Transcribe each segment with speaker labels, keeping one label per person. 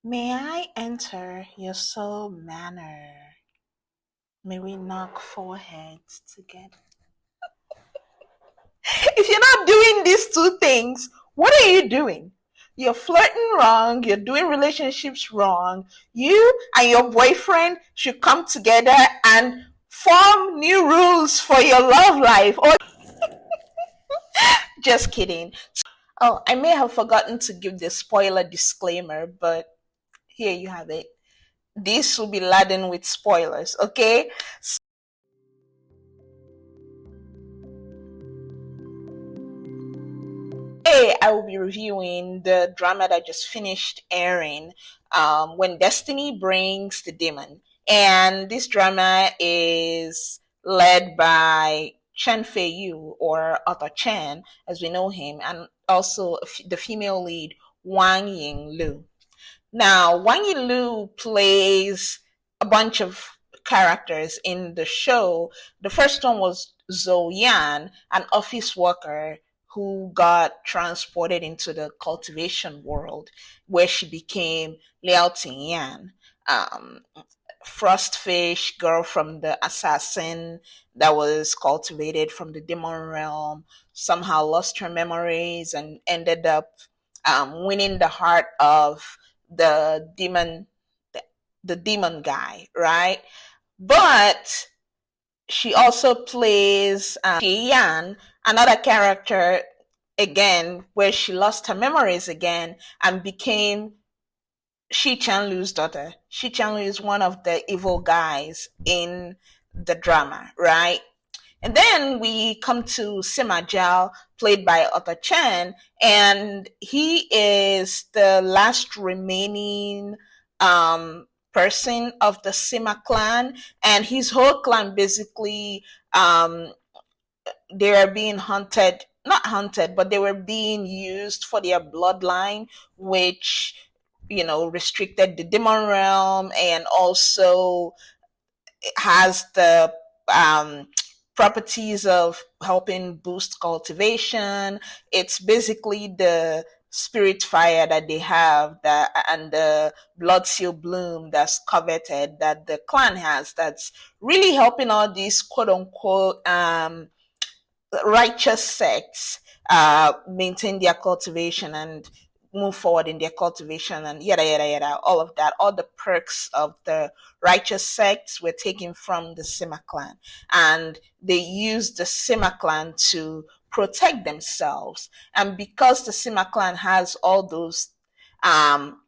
Speaker 1: May I enter your soul manor? May we knock foreheads together. If you're not doing these two things, what are you doing? You're flirting wrong, you're doing relationships wrong. You and your boyfriend should come together and form new rules for your love life. Or just kidding. Oh, I may have forgotten to give the spoiler disclaimer, but here you have it. This will be laden with spoilers, okay? Today, I will be reviewing the drama that just finished airing, When Destiny Brings the Demon. And this drama is led by Chen Fei-yu, or author Chen, as we know him, and also the female lead, Wang Ying. Now, Wang Ying plays a bunch of characters in the show. The first one was Zhou Yan, an office worker who got transported into the cultivation world, where she became Liao Tingyan, frostfish girl from the assassin that was cultivated from the demon realm, somehow lost her memories and ended up winning the heart of the demon, the demon guy, right? But she also plays Yan, another character again, where she lost her memories again and became Shi Chanlu's daughter. Shi Chanlu is one of the evil guys in the drama, right? And then we come to Sima Jiao, played by Arthur Chen, and he is the last remaining person of the Sima clan, and his whole clan basically they are being hunted, not hunted, but they were being used for their bloodline, which restricted the demon realm and also has the properties of helping boost cultivation. It's basically the spirit fire that they have, that and the blood seal bloom that's coveted that the clan has, that's really helping all these quote unquote righteous sects maintain their cultivation and move forward in their cultivation and yada yada yada, all of that. All the perks of the righteous sects were taken from the Sima clan, and they used the Sima clan to protect themselves. And because the Sima clan has all those um,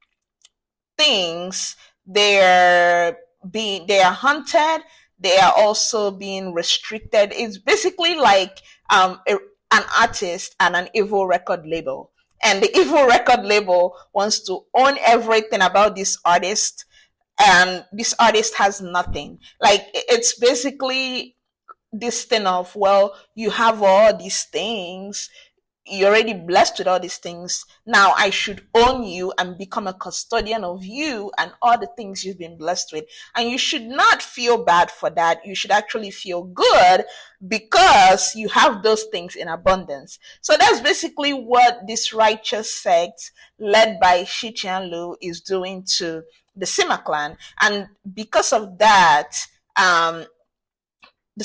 Speaker 1: things, they are hunted. They are also being restricted. It's basically like an artist and an evil record label, and the evil record label wants to own everything about this artist, and this artist has nothing. Like, it's basically this thing of, well, you have all these things, you're already blessed with all these things. Now I should own you and become a custodian of you and all the things you've been blessed with. And you should not feel bad for that. You should actually feel good because you have those things in abundance. So that's basically what this righteous sect led by Shi Qianlu is doing to the Sima clan. And because of that, the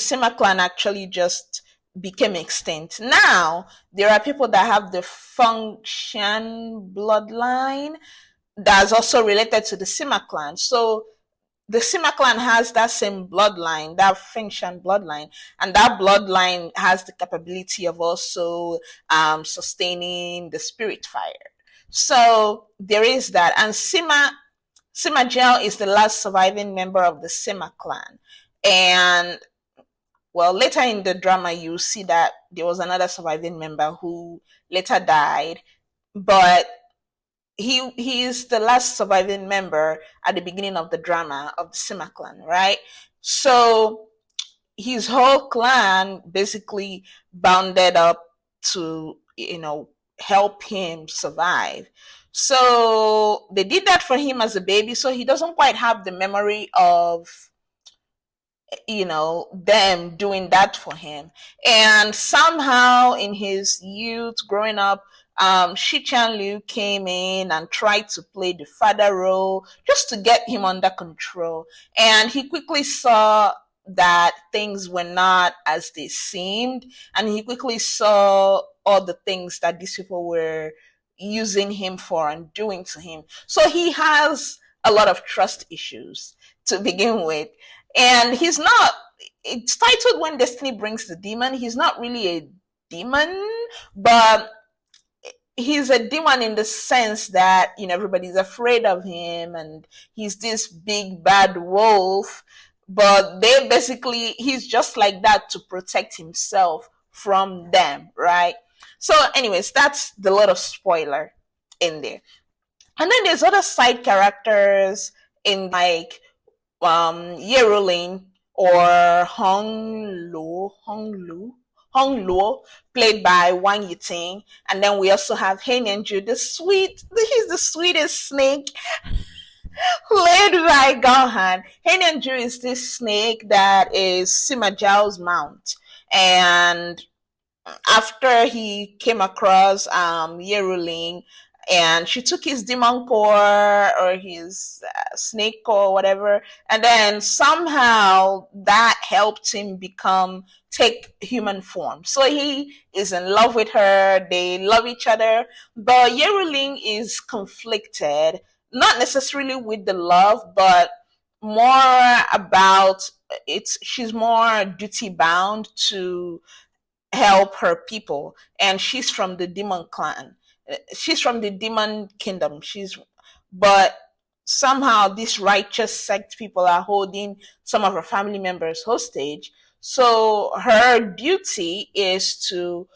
Speaker 1: Sima clan actually just became extinct. Now there are people that have the Function bloodline that's also related to the Sima clan. So the Sima clan has that same bloodline, that Function bloodline, and that bloodline has the capability of also sustaining the spirit fire. So there is that, and Sima Jiao is the last surviving member of the Sima clan, and well, later in the drama, you see that there was another surviving member who later died, but he is the last surviving member at the beginning of the drama of the Sima clan, right? So his whole clan basically bounded up to help him survive. So they did that for him as a baby, so he doesn't quite have the memory of them doing that for him. And somehow in his youth growing up, Shi Chan Liu came in and tried to play the father role just to get him under control. And he quickly saw that things were not as they seemed, and he quickly saw all the things that these people were using him for and doing to him. So he has a lot of trust issues to begin with. And he's not, it's titled When Destiny Brings the Demon. He's not really a demon, but he's a demon in the sense that, you know, everybody's afraid of him and he's this big bad wolf, but they basically, he's just like that to protect himself from them, right? So anyways, that's the little spoiler in there. And then there's other side characters in like Yerulin or Hong Luo, played by Wang Yiting. And then we also have Henyanju, he's the sweetest snake, played by Gohan. Henyanju is this snake that is Sima Zhao's mount. And after he came across Yeruling, and she took his demon core or his snake core or whatever, and then somehow that helped him take human form. So he is in love with her, they love each other, but Yeruling is conflicted, not necessarily with the love, but more about she's more duty bound to help her people, and she's from the demon clan, she's from the demon kingdom, but somehow these righteous sect people are holding some of her family members hostage. So her duty is to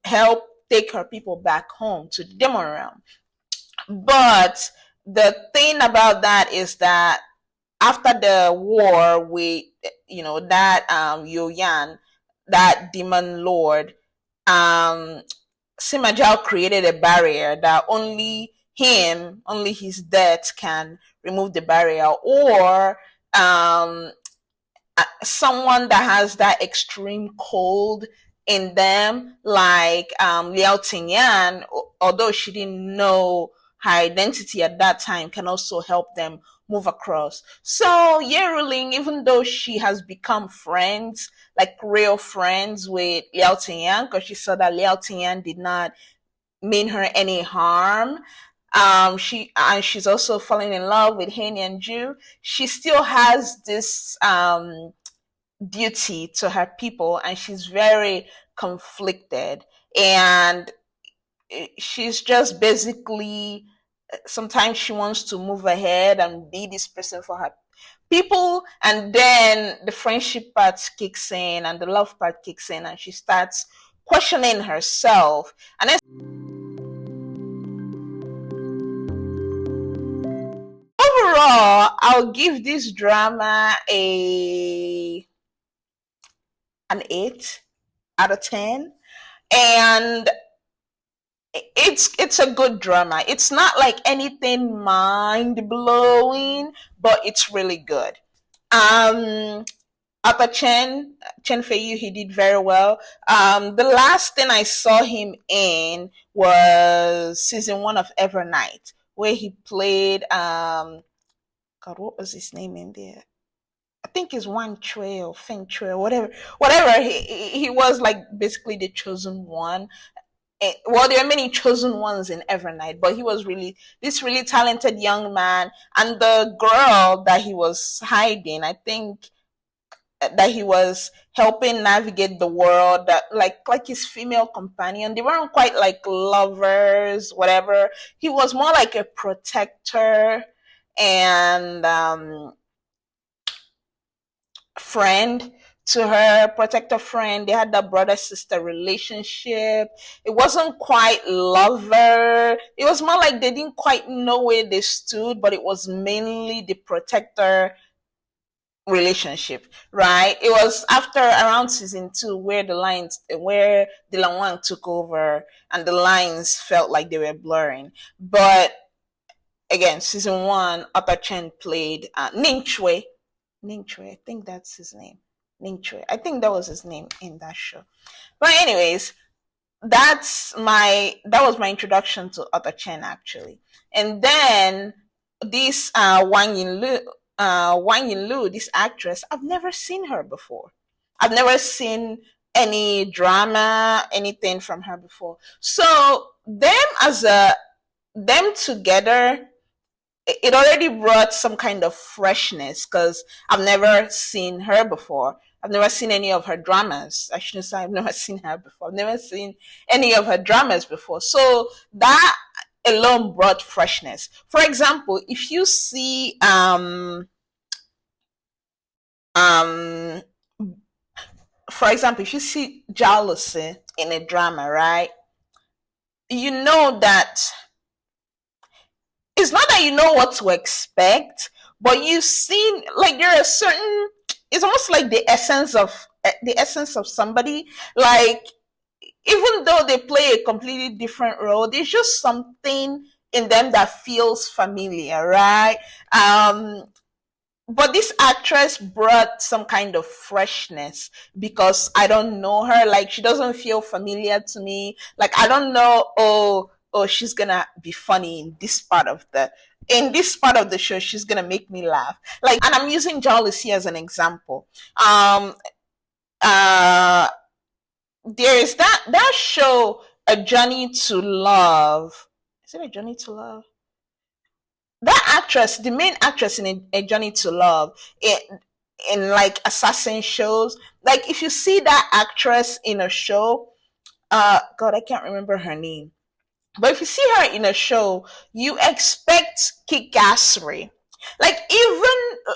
Speaker 1: help take her people back home to the demon realm. But the thing about that is that after the war with, you know, that Yo Yan, that demon lord, Sima Zhao created a barrier that only his death can remove the barrier, or someone that has that extreme cold in them, like Liao Tingyan, although she didn't know her identity at that time, can also help them move across. So Yeruling, even though she has become friends, like real friends with Liao Tingyan, because she saw that Liao Tingyan did not mean her any harm, she's also falling in love with Henyanju. She still has this duty to her people, and she's very conflicted, and she's just basically, sometimes she wants to move ahead and be this person for her people, and then the friendship part kicks in and the love part kicks in, and she starts questioning herself. And then overall, I'll give this drama an 8 out of 10. And it's a good drama. It's not like anything mind blowing, but it's really good. Upper Chen Feiyu, he did very well. The last thing I saw him in was season 1 of Evernight, where he played God, what was his name in there? I think it's Wang Chui or Feng Chui or whatever. He was like basically the chosen one. Well, there are many chosen ones in Evernight, but he was this really talented young man, and the girl that he was hiding, I think that he was helping navigate the world, that like his female companion. They weren't quite like lovers, whatever. He was more like a protector and friend to her, protector friend. They had that brother sister relationship. It wasn't quite lover. It was more like they didn't quite know where they stood, but it was mainly the protector relationship, right? It was after around season 2 where Dylan Wang took over and the lines felt like they were blurring. But again, season 1, Upper Chen played Ning Chui, I think that's his name. Ning Chui. I think that was his name in that show. But anyways, that was my introduction to Otto Chen actually. And then this Wang Yinlu, this actress, I've never seen her before. I've never seen any drama, anything from her before. So them together, it already brought some kind of freshness because I've never seen her before. I've never seen any of her dramas. I shouldn't say I've never seen her before. I've never seen any of her dramas before. So that alone brought freshness. For example, if you see um for example, if you see jealousy in a drama, right? You know that it's not that you know what to expect, but you've seen like there are certain. It's almost like the essence of somebody. Like even though they play a completely different role, there's just something in them that feels familiar, right? Um, but this actress brought some kind of freshness because I don't know her. Like she doesn't feel familiar to me. Like I don't know. Oh, she's gonna be funny in this part of the show. She's gonna make me laugh. Like, and I'm using jealousy as an example. Um, uh, there is that show, A Journey to Love. Is it A Journey to Love? That actress, the main actress in A Journey to Love, in like assassin shows, like if you see that actress in a show, God, I can't remember her name, but if you see her in a show, you expect kickassery. Like even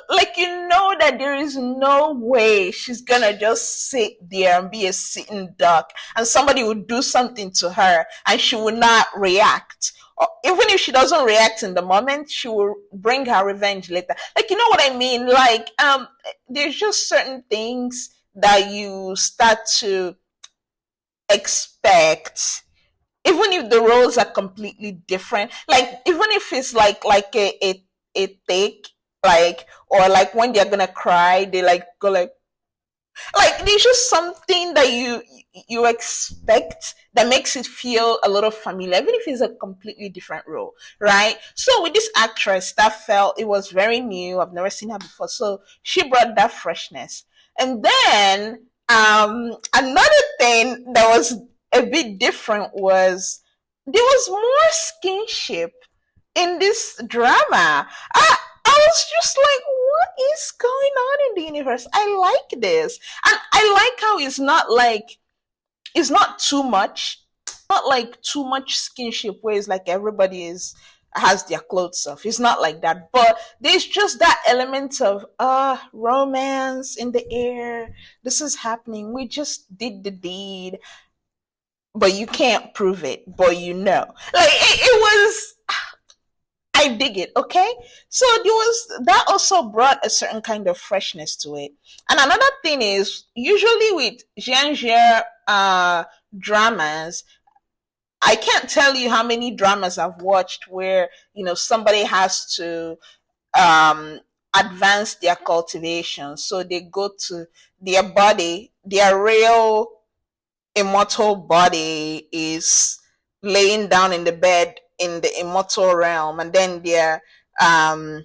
Speaker 1: like you know that there is no way she's gonna just sit there and be a sitting duck, and somebody would do something to her and she would not react. Or even if she doesn't react in the moment, she will bring her revenge later. Like you know what I mean? Like there's just certain things that you start to expect even if the roles are completely different, like even if it's like a take, like or like when they're gonna cry they like go like there's just something that you expect that makes it feel a little familiar even if it's a completely different role, right? So with this actress, that felt it was very new, I've never seen her before, so she brought that freshness. And then another thing that was a bit different was there was more skinship in this drama. I was just like, what is going on in the universe? I like this. And I like how it's not too much. Not like too much skinship where it's like everybody is has their clothes off. It's not like that. But there's just that element of romance in the air. This is happening. We just did the deed, but you can't prove it, but you know. Like it was I dig it, okay? So there was that also brought a certain kind of freshness to it. And another thing is usually with genre dramas, I can't tell you how many dramas I've watched where, somebody has to um advance their cultivation. So they go to their body, their real immortal body is laying down in the bed in the immortal realm, and then um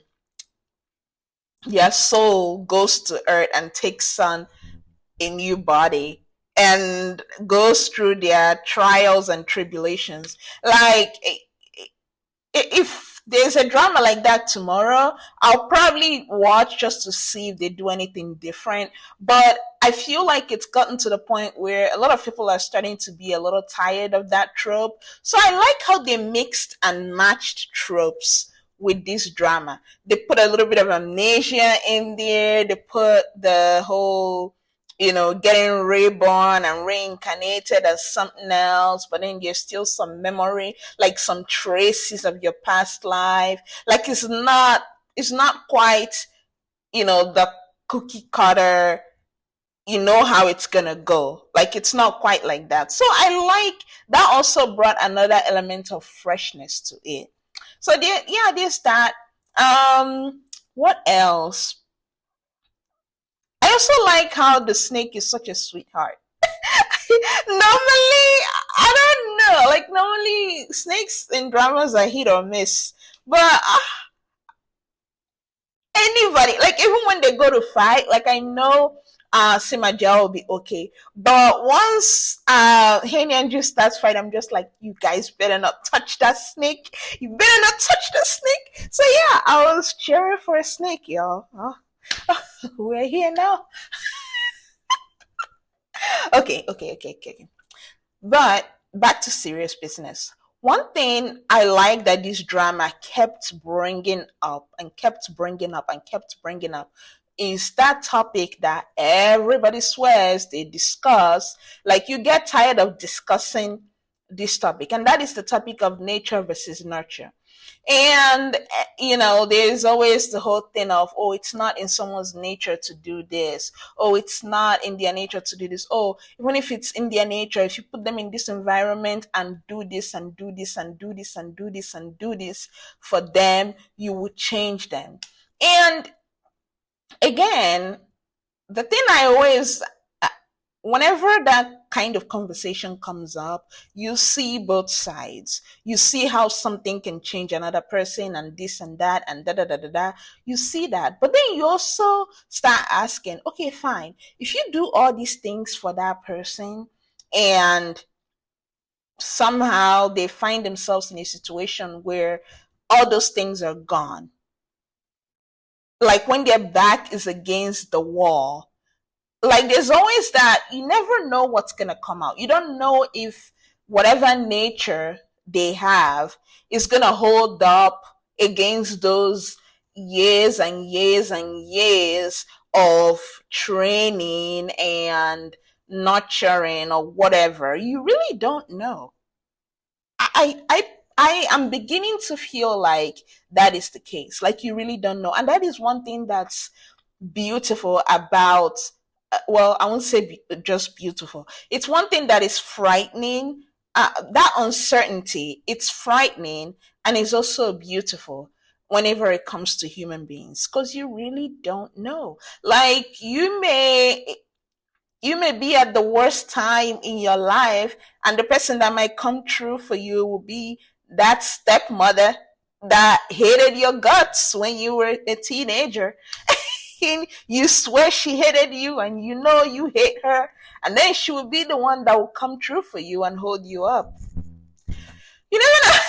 Speaker 1: their soul goes to earth and takes on a new body and goes through their trials and tribulations. Like if there's a drama like that tomorrow, I'll probably watch just to see if they do anything different. But I feel like it's gotten to the point where a lot of people are starting to be a little tired of that trope. So I like how they mixed and matched tropes with this drama. They put a little bit of amnesia in there. They put the whole getting reborn and reincarnated as something else, but then there's still some memory, like some traces of your past life. Like it's not quite, the cookie cutter, you know how it's gonna go. Like it's not quite like that. So I like that also brought another element of freshness to it. So there's that. What else? I also like how the snake is such a sweetheart. Normally, I don't know. Like normally, snakes in dramas are hit or miss. But anybody, like even when they go to fight, like I know Simajao will be okay. But once Haney and Ju starts fight, I'm just like, you guys better not touch that snake. You better not touch the snake. So yeah, I was cheering for a snake, y'all. Oh, we're here now. Okay. But back to serious business. One thing I like that this drama kept bringing up and kept bringing up and kept bringing up is that topic that everybody swears they discuss. Like you get tired of discussing this topic, and that is the topic of nature versus nurture. And there's always the whole thing of, oh, it's not in someone's nature to do this. Oh, it's not in their nature to do this. Oh, even if it's in their nature, if you put them in this environment and do this and do this and do this and do this and do this for them, you would change them. And again, the thing I always, whenever that kind of conversation comes up, you see both sides. You see how something can change another person and this and that and da da da da da. You see that. But then you also start asking, okay, fine. If you do all these things for that person and somehow they find themselves in a situation where all those things are gone, like when their back is against the wall, like there's always that, you never know what's going to come out. You don't know if whatever nature they have is going to hold up against those years and years and years of training and nurturing or whatever. You really don't know. I am beginning to feel like that is the case. Like you really don't know. And that is one thing that's beautiful about, well, I won't say just beautiful. It's one thing that is frightening. That uncertainty, it's frightening and it's also beautiful whenever it comes to human beings, because you really don't know. Like you may be at the worst time in your life, and the person that might come true for you will be that stepmother that hated your guts when you were a teenager. And you swear she hated you and you know you hate her, and then she will be the one that will come true for you and hold you up. You never know.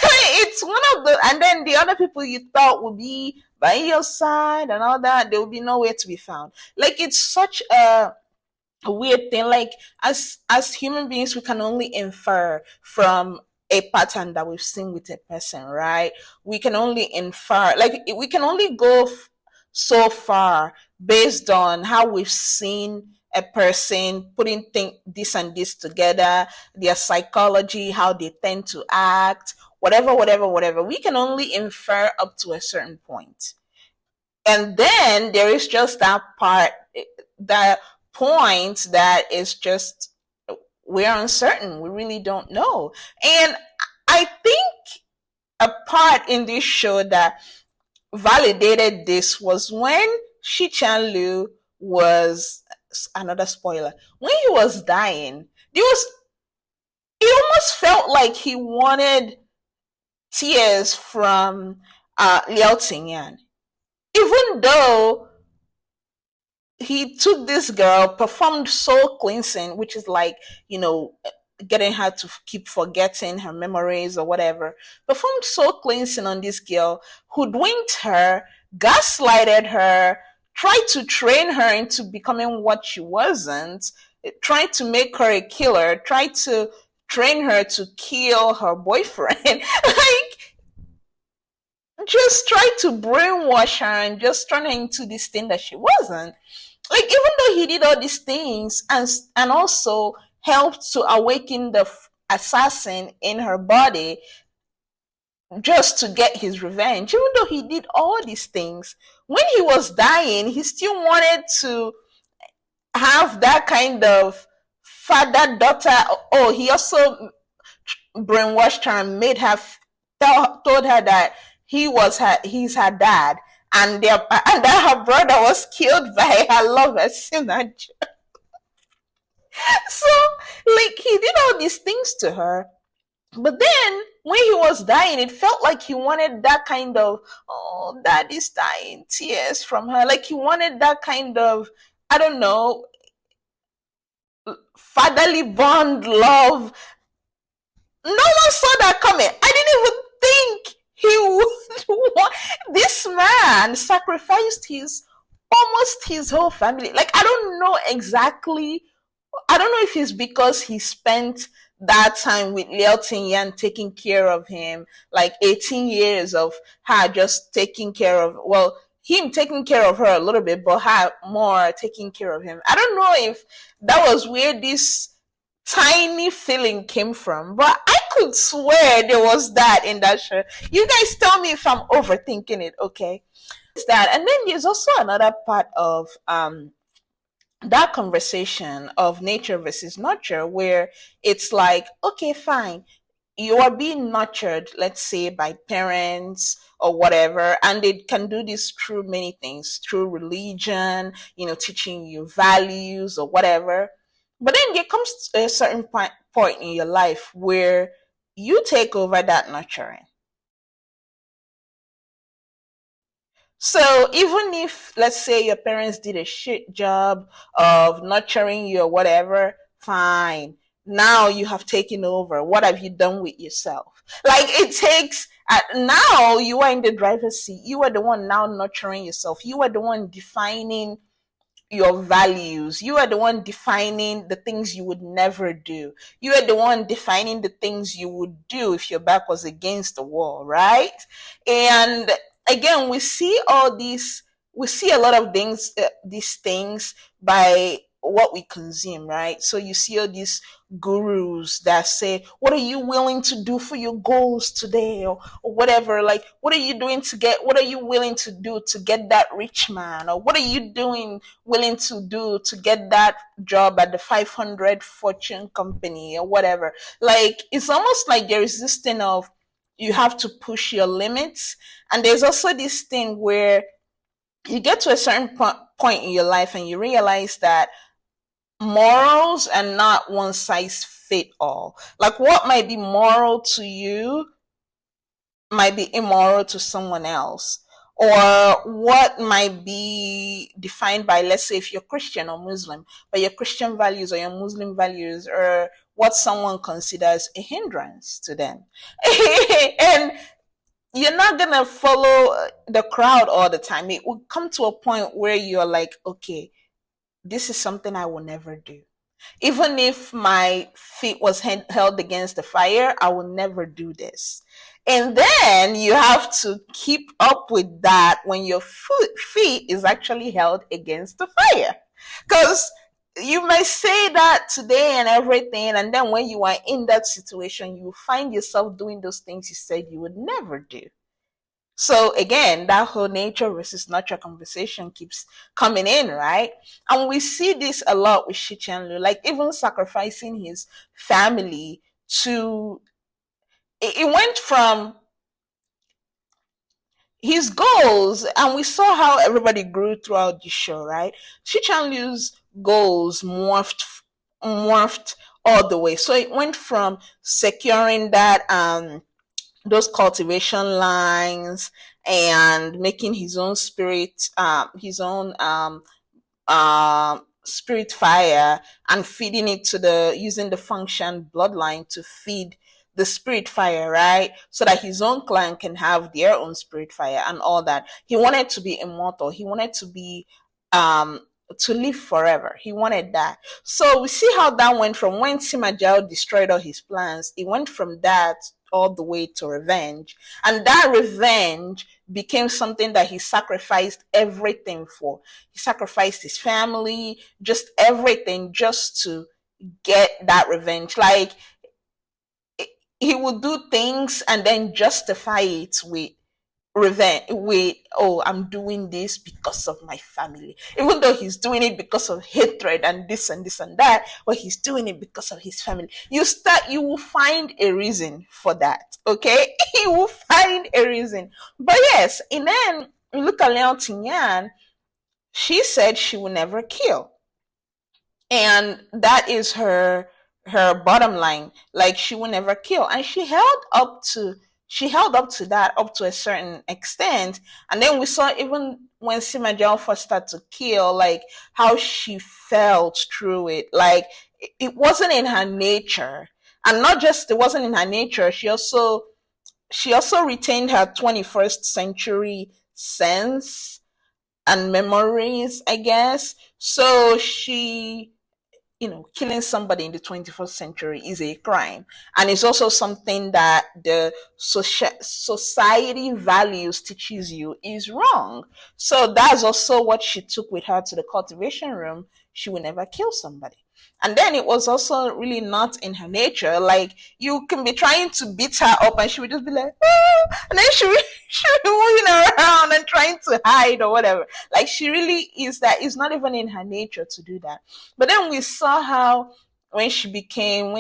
Speaker 1: It's one of the, and then the other people you thought would be by your side and all that, there will be nowhere to be found. Like it's such a weird thing. Like as human beings, we can only infer from a pattern that we've seen with a person, right? We can only infer, like we can only go so far based on how we've seen a person putting this and this together, their psychology, how they tend to act, whatever. We can only infer up to a certain point. And then there is just that part, that point that is just, we're uncertain. We really don't know. And I think a part in this show that validated this was when Shi Chan Lu was, another spoiler, when he was dying, it almost felt like he wanted tears from Liao Tingyan, even though he took this girl, performed soul cleansing, which is like, getting her to keep forgetting her memories or whatever, performed soul cleansing on this girl, hoodwinked her, gaslighted her, tried to train her into becoming what she wasn't, tried to make her a killer, tried to train her to kill her boyfriend. Like, just tried to brainwash her and just turn her into this thing that she wasn't. Like, even though he did all these things and also helped to awaken the assassin in her body just to get his revenge, even though he did all these things, when he was dying, he still wanted to have that kind of father-daughter. Oh, he also brainwashed her and made her told her that he's her dad, and that her brother was killed by her lover Sinaj. So, like, he did all these things to her. But then, when he was dying, it felt like he wanted that kind of, oh, daddy's dying, tears from her. Like, he wanted that kind of, I don't know, fatherly bond love. No one saw that coming. I didn't even think he would want. This man sacrificed his almost his whole family. Like, I don't know exactly. I don't know if it's because he spent that time with Liao Tingyang taking care of him, like 18 years of her just taking care of, well, him taking care of her a little bit, but her more taking care of him. I don't know if that was where this tiny feeling came from, but I could swear there was that in that show. You guys tell me if I'm overthinking it, okay? It's that. And then there's also another part of that conversation of nature versus nurture where it's like, okay, fine, you are being nurtured, let's say by parents or whatever, and they can do this through many things, through religion, teaching you values or whatever. But then there comes a certain point in your life where you take over that nurturing. So even if, let's say, your parents did a shit job of nurturing you or whatever, fine. Now you have taken over. What have you done with yourself? Like, it takes, now you are in the driver's seat. You are the one now nurturing yourself. You are the one defining your values. You are the one defining the things you would never do. You are the one defining the things you would do if your back was against the wall, right? And again, we see a lot of these things by what we consume, right? So you see all these gurus that say, what are you willing to do for your goals today, or whatever? Like, what are you willing to do to get that rich man, or what are you doing willing to do to get that job at the 500 fortune company or whatever? Like, it's almost like there is this thing of you have to push your limits, and there's also this thing where you get to a certain point in your life and you realize that morals are not one size fit all. Like, what might be moral to you might be immoral to someone else, or what might be defined by, let's say, if you're Christian or Muslim, but your Christian values or your Muslim values are what someone considers a hindrance to them. And you're not gonna follow the crowd all the time. It will come to a point where you're like, okay, this is something I will never do. Even if my feet was held against the fire, I will never do this. And then you have to keep up with that when your feet is actually held against the fire. Because you may say that today and everything, and then when you are in that situation, you find yourself doing those things you said you would never do. So again, that whole nature versus nurture conversation keeps coming in, right? And we see this a lot with Shi Lu, like even sacrificing his family to. It went from his goals, and we saw how everybody grew throughout the show, right? Shi Lu's goals morphed all the way. So it went from securing that those cultivation lines and making his own spirit fire, and feeding it to the using the function bloodline to feed the spirit fire, right? So that his own clan can have their own spirit fire and all that. He wanted to be immortal. He wanted to be um to live forever. He wanted that. So we see how that went from when Sima Zhao destroyed all his plans. It went from that all the way to revenge. And that revenge became something that he sacrificed everything for. He sacrificed his family, just everything, just to get that revenge. Like, he would do things and then justify it with revenge, with, oh, I'm doing this because of my family, even though he's doing it because of hatred and this and that, but he's doing it because of his family. You will find a reason for that, okay? You will find a reason. But yes, and then you look at Liao Tingyang. She said she will never kill. And that is her bottom line. Like, she will never kill, and she held up to that up to a certain extent. And then we saw, even when Sima first started to kill, like how she felt through it. Like, it wasn't in her nature. And not just it wasn't in her nature, she also retained her 21st century sense and memories, I guess. So killing somebody in the 21st century is a crime. And it's also something that the society values teaches you is wrong. So that's also what she took with her to the cultivation room. She will never kill somebody. And then it was also really not in her nature. Like, you can be trying to beat her up and she would just be like, oh, and then she would be moving around and trying to hide or whatever. Like, she really is that. It's not even in her nature to do that. But then we saw how when she became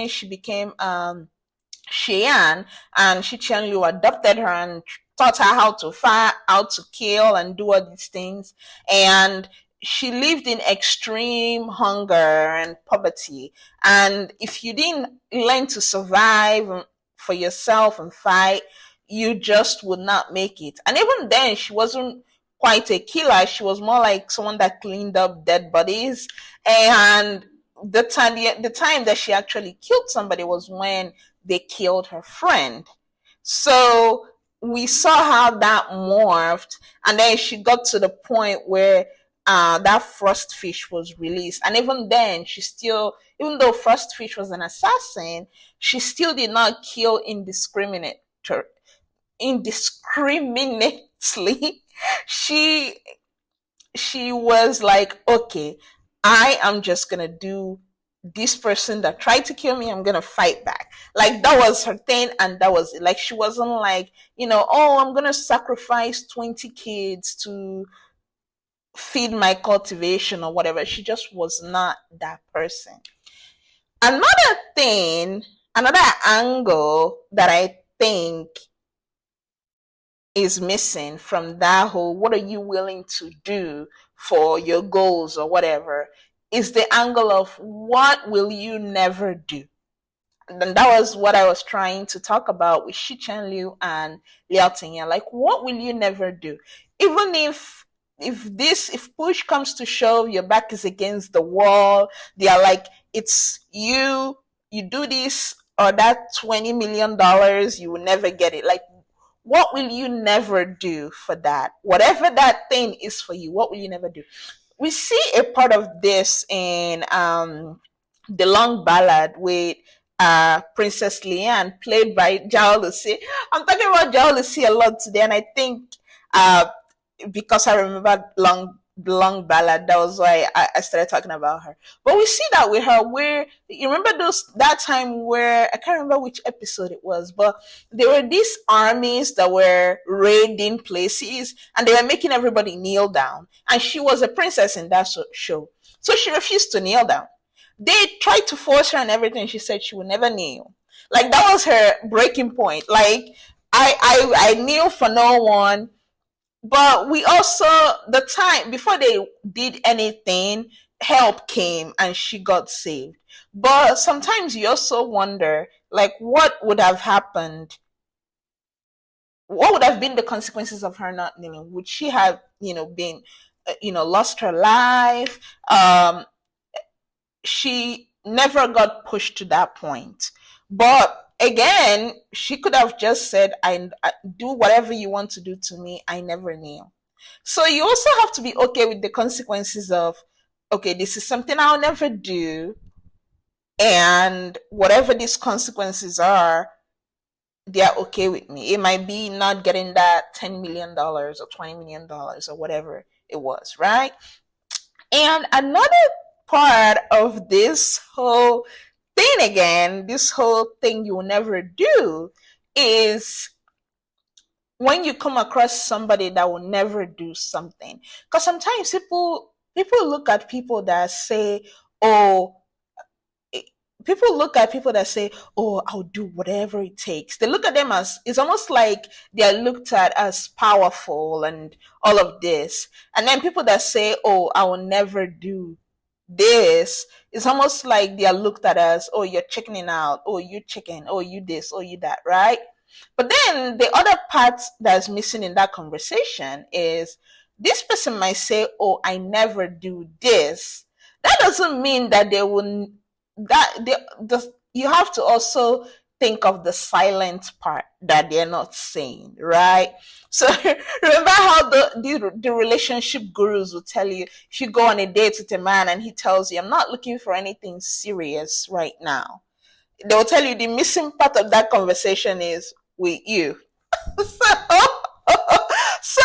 Speaker 1: Cheyenne, and Shi Chen Liu adopted her and taught her how to fight, how to kill, and do all these things. And she lived in extreme hunger and poverty. And if you didn't learn to survive for yourself and fight, you just would not make it. And even then, she wasn't quite a killer. She was more like someone that cleaned up dead bodies. And the time that she actually killed somebody was when they killed her friend. So we saw how that morphed, and then she got to the point where that first fish was released. And even then, even though first fish was an assassin, she still did not kill indiscriminately. she she was like, okay, I am just gonna do this person that tried to kill me, I'm gonna fight back. Like, that was her thing, and that was it. Like, she wasn't like, oh, I'm gonna sacrifice 20 kids to feed my cultivation or whatever. She just was not that person. Another thing, another angle that I think is missing from that whole what are you willing to do for your goals or whatever is the angle of what will you never do. And that was what I was trying to talk about with Shi Chen Liu and Liao Tingyan. Like, what will you never do? Even if push comes to shove, your back is against the wall, they are like, it's you do this or that $20 million, you will never get it. Like, what will you never do for that? Whatever that thing is for you, what will you never do? We see a part of this in the long ballad with Princess Leanne, played by Zhao Lucy. I'm talking about Zhao Lucy a lot today, and I think uh, because I remember long ballad, that was why I started talking about her. But we see that with her, where you remember that time where I can't remember which episode it was, but there were these armies that were raiding places and they were making everybody kneel down. And she was a princess in that show, so she refused to kneel down. They tried to force her and everything. She said she would never kneel. Like, that was her breaking point. Like, I kneel for no one. But we also, the time before they did anything, help came and she got saved. But sometimes you also wonder, like, what would have been the consequences of her not kneeling? Would she have, been, lost her life? She never got pushed to that point. But again, she could have just said, I do whatever you want to do to me, I never kneel. So you also have to be okay with the consequences of, okay, this is something I'll never do, and whatever these consequences are, they're okay with me. It might be not getting that $10 million or $20 million or whatever it was, right? And another part of this whole thing, again, this whole thing you'll never do, is when you come across somebody that will never do something. Because sometimes people look at people that say, oh, I'll do whatever it takes. They look at them as, it's almost like they're looked at as powerful and all of this. And then people that say, oh, I will never do this, it's almost like they are looked at as, oh, you're chickening out, oh, you chicken, oh, you this, oh, you that, right? But then the other part that's missing in that conversation is this person might say, oh, I never do this. That doesn't mean that they will, you have to also think of the silent part that they're not saying, right? So remember how the relationship gurus will tell you, if you go on a date with a man and he tells you, I'm not looking for anything serious right now, they'll tell you the missing part of that conversation is with you. So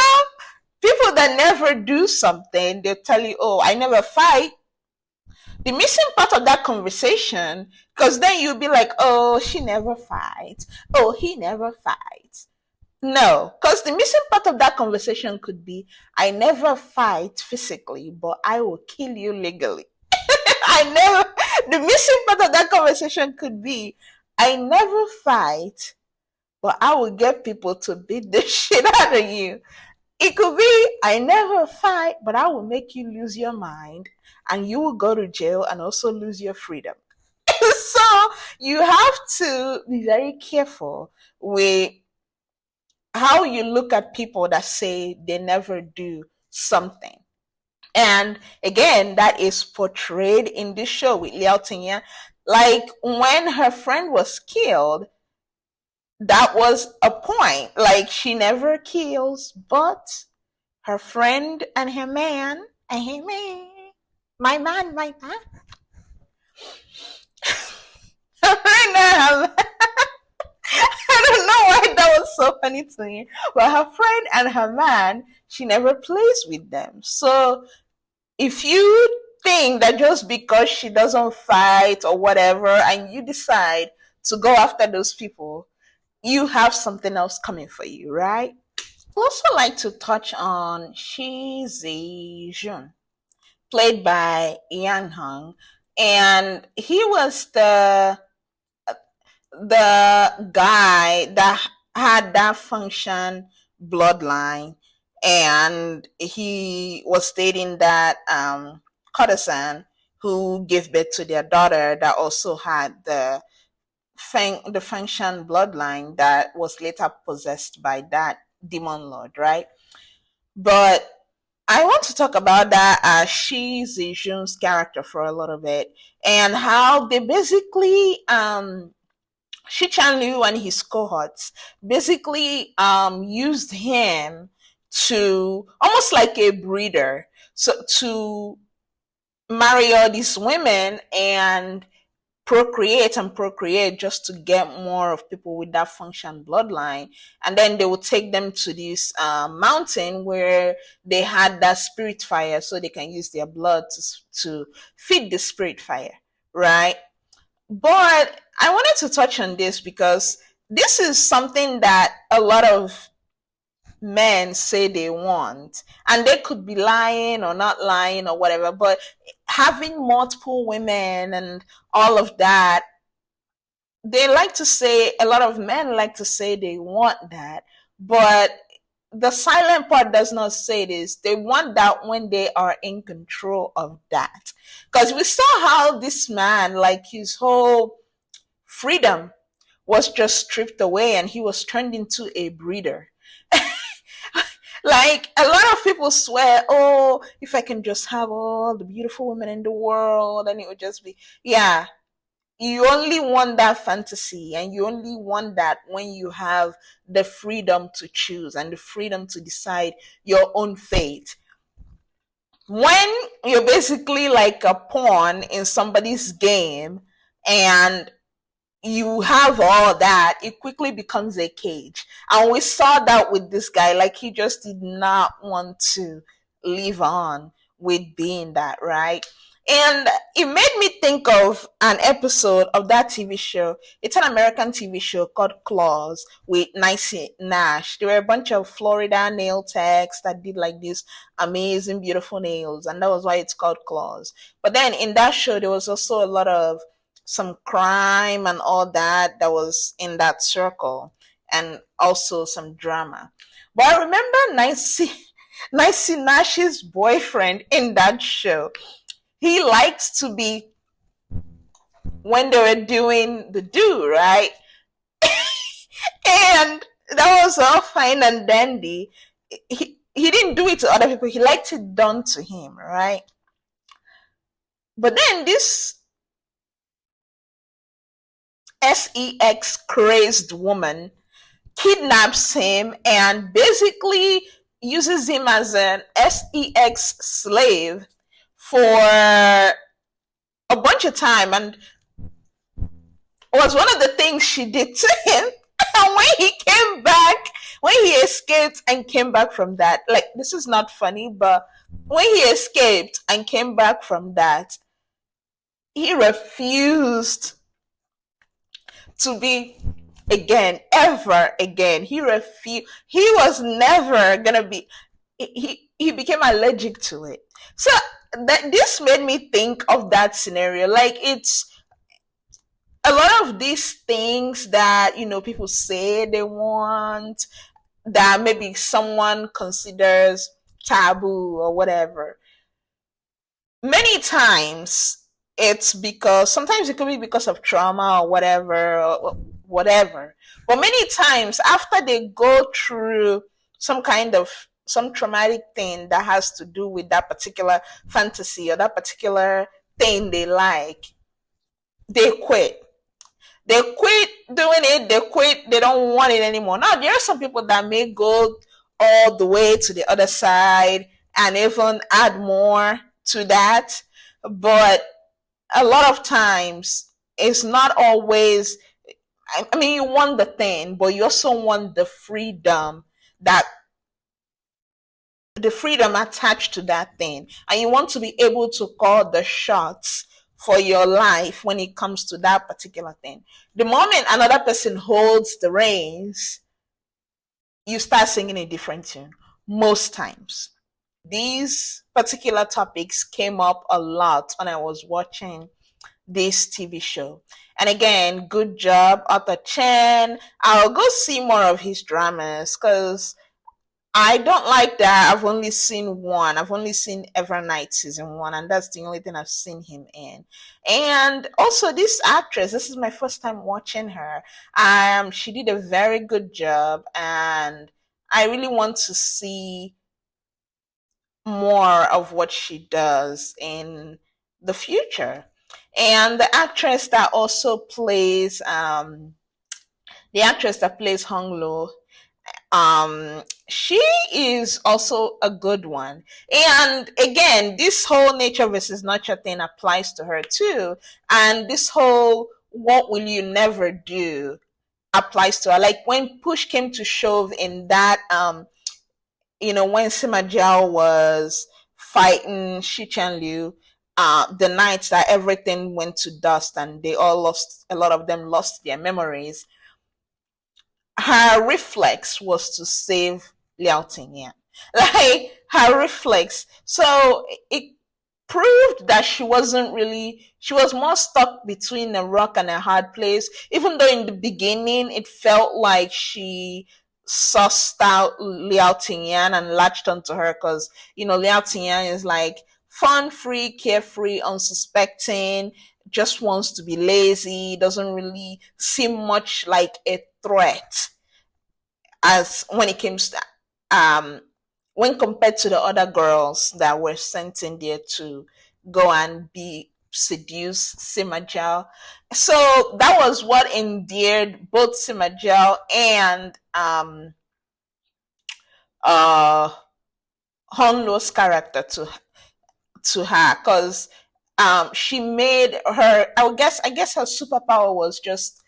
Speaker 1: people that never do something, they'll tell you, oh, I never fight. The missing part of that conversation, because then you'll be like, oh, she never fights, oh, he never fights. No, because the missing part of that conversation could be, I never fight physically, but I will kill you legally. I never, the missing part of that conversation could be, I never fight, but I will get people to beat the shit out of you. It could be, I never fight, but I will make you lose your mind and you will go to jail and also lose your freedom. So you have to be very careful with how you look at people that say they never do something. And again, that is portrayed in this show with Liao Tingyan. Like when her friend was killed, that was a point. Like she never kills, but her friend and her man, my man, I don't know why that was so funny to me. But her friend and her man, she never plays with them. So if you think that just because she doesn't fight or whatever, and you decide to go after those people, you have something else coming for you, right? I'd also like to touch on Shi Zijun, played by Yang Hong, and he was the guy that had that function bloodline, and he was stating that courtesan who gave birth to their daughter that also had the function bloodline that was later possessed by that demon lord, right? But I want to talk about that Shi Zijun's character for a little bit, and how they basically Shi Chanliu and his cohorts basically used him to almost like a breeder, so to marry all these women and procreate just to get more of people with that function bloodline, and then they would take them to this mountain where they had that spirit fire so they can use their blood to feed the spirit fire, right? But I wanted to touch on this because this is something that a lot of men say they want, and they could be lying or not lying or whatever, but having multiple women and all of that, they like to say, a lot of men like to say they want that, but the silent part does not say this. They want that when they are in control of that. Because we saw how this man, like his whole freedom was just stripped away and he was turned into a breeder. Like a lot of people swear, oh, if I can just have all the beautiful women in the world, and it would just be, yeah, you only want that fantasy, and you only want that when you have the freedom to choose and the freedom to decide your own fate. When you're basically like a pawn in somebody's game and you have all that, it quickly becomes a cage. And we saw that with this guy. Like he just did not want to live on with being that, right? And it made me think of an episode of that TV show. It's an American TV show called Claws with Nicey Nash. There were a bunch of Florida nail techs that did like these amazing, beautiful nails, and that was why it's called Claws. But then in that show, there was also a lot of some crime and all that was in that circle, and also some drama. But I remember Nicey Nash's boyfriend in that show. he likes to be, when they were doing the do, right? And that was all fine and dandy. He didn't do it to other people. He liked it done to him, right? But then this sex crazed woman kidnaps him and basically uses him as an sex slave for a bunch of time, and was one of the things she did to him. And when he came back, when he escaped and came back from that, like, this is not funny, but when he escaped and came back from that, he refused to be again, ever again. He refused. He was never gonna be. He became allergic to it. So this made me think of that scenario. Like, it's a lot of these things that, people say they want, that maybe someone considers taboo or whatever. Many times it's because, sometimes it could be because of trauma or whatever. But many times after they go through some traumatic thing that has to do with that particular fantasy or that particular thing they like, they quit. They quit doing it. They quit. They don't want it anymore. Now, there are some people that may go all the way to the other side and even add more to that. But a lot of times, it's not always, I mean, you want the thing, but you also want the freedom attached to that thing. And you want to be able to call the shots for your life when it comes to that particular thing. The moment another person holds the reins, you start singing a different tune. Most times. These particular topics came up a lot when I was watching this TV show. And again, good job, author Chen. I'll go see more of his dramas because I don't like that. I've only seen one. I've only seen Evernight season 1, and that's the only thing I've seen him in. And also, this actress, this is my first time watching her. She did a very good job, and I really want to see more of what she does in the future. And the actress that also plays Hong Lo, she is also a good one. And again, this whole nature versus nurture thing applies to her too. And this whole what will you never do applies to her. Like, when push came to shove in that when Sima Jiao was fighting Shi Chen Liu, the night that everything went to dust and a lot of them lost their memories, her reflex was to save Liao Tingyan. Like, her reflex. So it proved that she was more stuck between a rock and a hard place, even though in the beginning it felt like she sussed out Liao Tingyan and latched onto her because, Liao Tingyan is like fun, free, carefree, unsuspecting, just wants to be lazy, doesn't really seem much like a threat as when it comes to when compared to the other girls that were sent in there to go and seduce Sima Jiao. So that was what endeared both Sima Jiao and Hong Lo's character to her, because she made her, I guess her superpower was just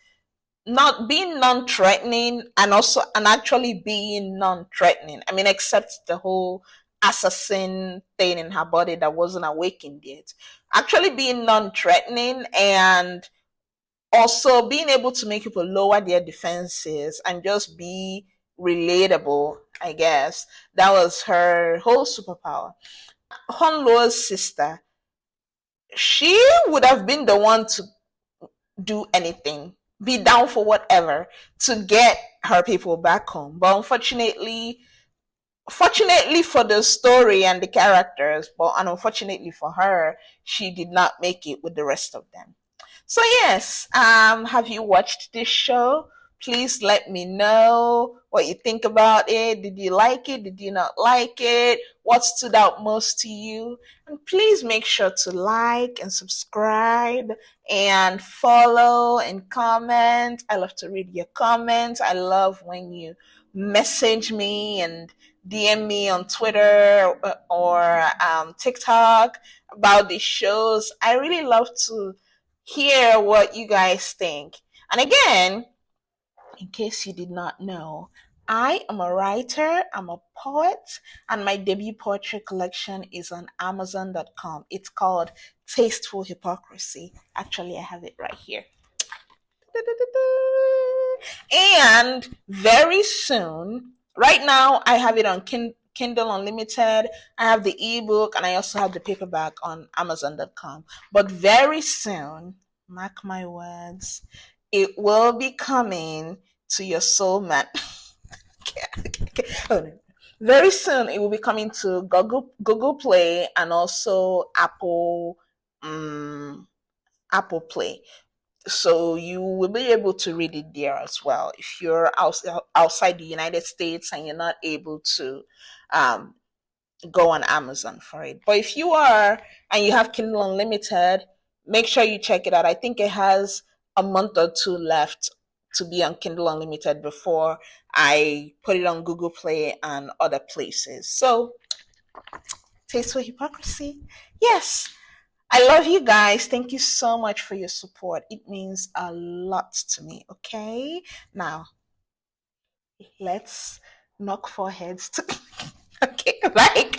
Speaker 1: not being non-threatening and actually being non-threatening. I mean, except the whole assassin thing in her body that wasn't awakened yet. Actually being non-threatening and also being able to make people lower their defenses and just be relatable, I guess. That was her whole superpower. Hong Luo's sister, she would have been the one to do anything, be down for whatever to get her people back home. But unfortunately, fortunately for the story and the characters, but unfortunately for her, she did not make it with the rest of them. So yes, have you watched this show? Please let me know what you think about it. Did you like it? Did you not like it? What stood out most to you? And please make sure to like and subscribe and follow and comment. I love to read your comments. I love when you message me and DM me on Twitter or TikTok about these shows. I really love to hear what you guys think. And again, in case you did not know, I am a writer, I'm a poet, and my debut poetry collection is on Amazon.com. It's called Tasteful Hypocrisy. Actually, I have it right here. And very soon, right now, I have it on Kindle Unlimited. I have the ebook, and I also have the paperback on Amazon.com. But very soon, mark my words, it will be coming to your soulmate. Oh, no. Very soon, it will be coming to Google Play and also Apple Play, so you will be able to read it there as well if you're outside the United States and you're not able to um, go on Amazon for it. But if you are and you have Kindle Unlimited, make sure you check it out. I think it has a month or two left to be on Kindle Unlimited before I put it on Google Play and other places. So, Tasteful Hypocrisy. Yes, I love you guys. Thank you so much for your support. It means a lot to me. Okay. Now, let's knock foreheads. Okay. Bye.